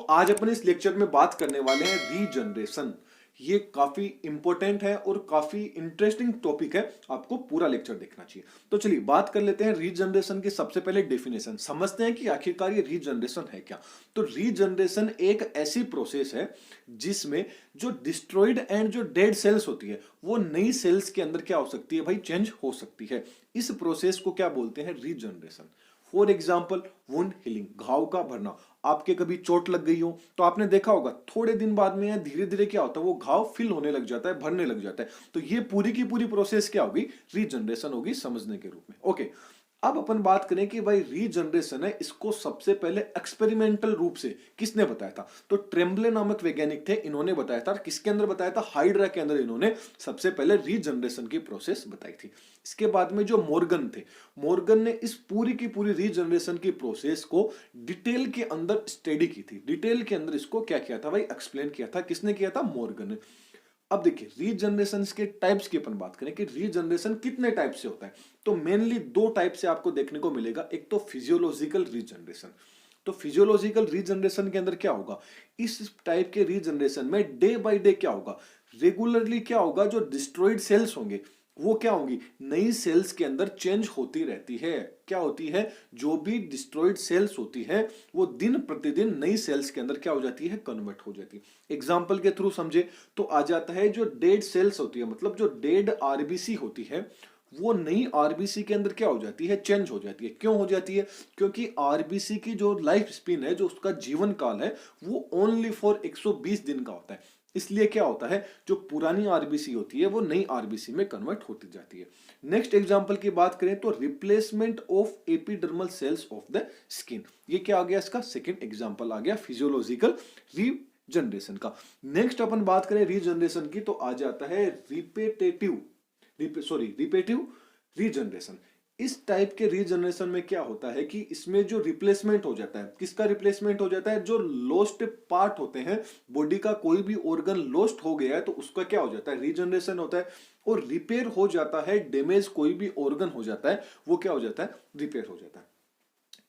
आज अपन इस लेक्चर में बात करने वाले हैं रीजनरेशन। ये काफी इंपॉर्टेंट है और काफी इंटरेस्टिंग टॉपिक है, आपको पूरा लेक्चर देखना चाहिए। तो चलिए बात कर लेते हैं रीजनरेशन की। सबसे पहले डेफिनेशन समझते हैं कि आखिरकार ये रीजनरेशन है क्या। तो रीजनरेशन एक ऐसी प्रोसेस है जिसमें जो डिस्ट्रॉयड एंड जो डेड सेल्स होती है वो नई सेल्स के अंदर क्या हो सकती है भाई, चेंज हो सकती है। इस प्रोसेस को क्या बोलते हैं, regeneration. For example wound healing, घाव का भरना। आपके कभी चोट लग गई हो तो आपने देखा होगा थोड़े दिन बाद में धीरे धीरे क्या होता है, वो घाव फिल होने लग जाता है, भरने लग जाता है। तो ये पूरी की पूरी प्रोसेस क्या होगी, रीजनरेशन होगी समझने के रूप में। ओके, अब अपन बात करें कि भाई रीजनरेशन है, इसको सबसे पहले एक्सपेरिमेंटल रूप से किसने बताया था। तो ट्रेम्बले नामक वैज्ञानिक थे, इन्होंने बताया था। किसके अंदर बताया था, हाइड्रा के अंदर इन्होंने सबसे पहले रीजनरेशन की प्रोसेस बताई थी। इसके बाद में जो मॉर्गन थे, मॉर्गन ने इस पूरी की पूरी रीजनरेशन की प्रोसेस को डिटेल के अंदर स्टडी की थी। डिटेल के अंदर इसको क्या किया था भाई, एक्सप्लेन किया था। किसने किया था, मॉर्गन ने। अब देखिए रीजनरेशन के टाइप्स की अपन बात करें कि रीजनरेशन कितने टाइप से होता है, तो मेनली दो टाइप से आपको देखने को मिलेगा। एक तो फिजियोलॉजिकल रीजनरेशन। तो फिजियोलॉजिकल रीजनरेशन के अंदर क्या होगा, इस टाइप के रीजनरेशन में डे बाय डे क्या होगा, रेगुलरली क्या होगा, जो डिस्ट्रॉयड सेल्स होंगे वो क्या होंगी, नई सेल्स के अंदर चेंज होती रहती है। क्या होती है, जो भी डिस्ट्रॉयड सेल्स होती है वो दिन प्रतिदिन नई सेल्स के अंदर क्या हो जाती है, कन्वर्ट हो जाती है। एग्जांपल के थ्रू समझे तो आ जाता है, जो डेड सेल्स होती है, मतलब जो डेड आरबीसी होती है, वो नई आरबीसी के अंदर क्या हो जाती है, चेंज हो जाती है। क्यों हो जाती है, क्योंकि आरबीसी की जो लाइफ स्पेन है, जो उसका जीवन काल है, वो ओनली फॉर 120 दिन का होता है। इसलिए क्या होता है, जो पुरानी आरबीसी होती है वो नई आरबीसी में कन्वर्ट होती जाती है। नेक्स्ट एग्जांपल की बात करें तो replacement of epidermal cells of the skin. ये क्या आ गया, इसका सेकंड एग्जांपल आ गया फिजियोलॉजिकल रीजनरेशन का। नेक्स्ट अपन बात करें रीजनरेशन की तो आ जाता है रिपीटेटिव रीजनरेशन। इस टाइप के रीजनरेशन में क्या होता है कि इसमें जो रिप्लेसमेंट हो जाता है, किसका रिप्लेसमेंट हो जाता है, जो लॉस्ट पार्ट होते हैं, बॉडी का कोई भी ऑर्गन लॉस्ट हो गया है तो उसका क्या हो जाता है, रीजनरेशन होता है। और रिपेयर हो जाता है, डैमेज कोई भी ऑर्गन हो जाता है वो क्या हो जाता है, रिपेयर हो जाता है।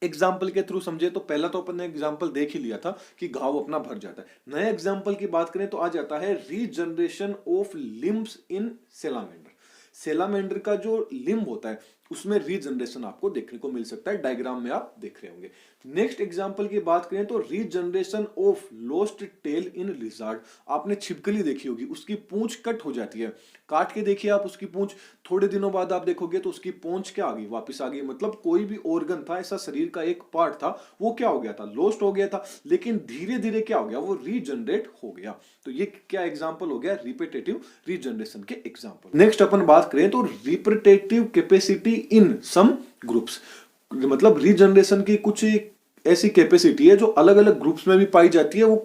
एग्जाम्पल के थ्रू समझे तो पहला तो अपन ने एग्जाम्पल देख ही लिया था कि घाव अपना भर जाता है। नए एग्जाम्पल की बात करें तो आ जाता है regeneration of limbs in salamander. Salamander का जो लिम्ब होता है उसमें रीजनरेशन आपको देखने को मिल सकता है, डायग्राम में आप देख रहे होंगे। नेक्स्ट एग्जांपल की बात करें तो regeneration of lost tail in lizard. आपने छिपकली देखी होगी, उसकी पूंछ कट हो जाती है, काट के देखिए आप उसकी पूंछ, थोड़े दिनों बाद आप देखोगे तो उसकी पूंछ क्या आ गई, वापस आ गई। मतलब कोई भी ऑर्गन था, ऐसा शरीर का एक पार्ट था, वो क्या हो गया था, लॉस्ट हो गया था, लेकिन धीरे धीरे क्या हो गया, वो रीजनरेट हो गया। तो ये क्या एग्जाम्पल हो गया, रिपीटेटिव रीजनरेशन के एग्जाम्पल। नेक्स्ट अपन बात करें तो repetitive capacity in some groups. मतलब रीजनरेशन की कुछ ऐसी कैपेसिटी है जो अलग अलग ग्रुप्स में भी पाई जाती है। वो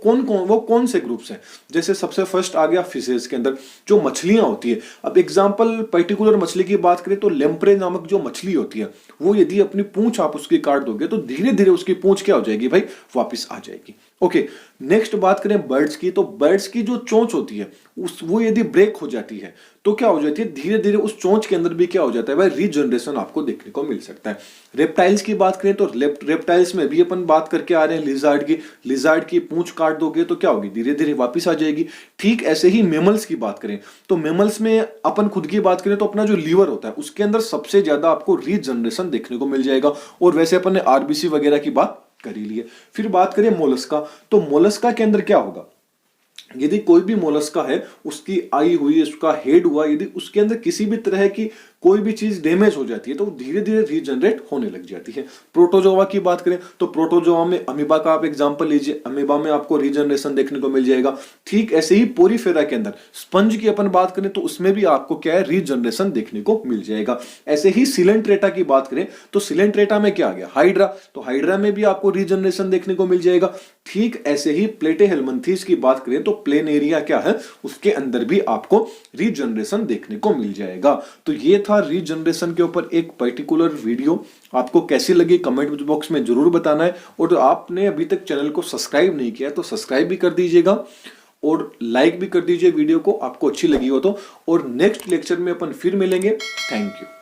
कौन से ग्रुप्स हैं, जैसे सबसे फर्स्ट आ गया फिशेस के अंदर जो मछलियां होती है। अब एग्जांपल पर्टिकुलर मछली की बात करें तो लेम्प्रे नामक जो मछली होती है, वो यदि अपनी पूंछ आप उसकी काट दोगे तो धीरे धीरे उसकी पूंछ क्या हो जाएगी भाई, वापिस आ जाएगी। ओके, नेक्स्ट बात करें बर्ड्स की तो बर्ड्स की जो चोंच होती है वो यदि ब्रेक हो जाती है तो क्या हो जाती है, धीरे धीरे उस चोंच के अंदर भी क्या हो जाता है भाई, रीजनरेशन आपको देखने को मिल सकता है। रेप्टाइल्स की बात करें तो रेप्टाइल्स में भी अपन बात करके आ रहे हैं लिजार्ड की पूंछ काट दोगे तो क्या होगी, धीरे धीरे वापस आ जाएगी। ठीक ऐसे ही मेमल्स की बात करें तो मेमल्स में अपन खुद की बात करें तो अपना जो लीवर होता है उसके अंदर सबसे ज्यादा आपको रीजनरेशन देखने को मिल जाएगा। और वैसे अपन ने आरबीसी वगैरह की बात कर ही ली है। फिर बात करें मोलस्का, तो मोलस्का के अंदर क्या होगा, यदि कोई भी मोलस्का है, उसकी आई हुई, उसका हेड हुआ, यदि उसके अंदर किसी भी तरह की कोई भी चीज डैमेज हो जाती है तो धीरे धीरे रीजनरेट होने लग जाती है। प्रोटोजोआ की बात करें तो प्रोटोजोआ में अमीबा का आप एग्जांपल लीजिए, अमीबा में आपको रीजनरेशन देखने को मिल जाएगा। ठीक ऐसे ही पोरीफेरा के अंदर स्पंज की अपन बात करें तो उसमें भी आपको क्या है, रीजनरेशन देखने को मिल जाएगा। ऐसे ही सिलेंट्रेटा की बात करें तो सिलेंट्रेटा में क्या आ गया, हाइड्रा, तो हाइड्रा में भी आपको रीजनरेशन देखने को मिल जाएगा। ठीक ऐसे ही प्लेटेहेल्मिन्थीज की बात करें तो प्लेनेरिया क्या है, उसके अंदर भी आपको रीजनरेशन देखने को मिल जाएगा। तो ये था रीजनरेशन के ऊपर एक पर्टिकुलर वीडियो। आपको कैसी लगी कमेंट बॉक्स में जरूर बताना है। और तो आपने अभी तक चैनल को सब्सक्राइब नहीं किया तो सब्सक्राइब भी कर दीजिएगा और लाइक भी कर दीजिए वीडियो को, आपको अच्छी लगी हो तो। और नेक्स्ट लेक्चर में अपन फिर मिलेंगे। Thank you.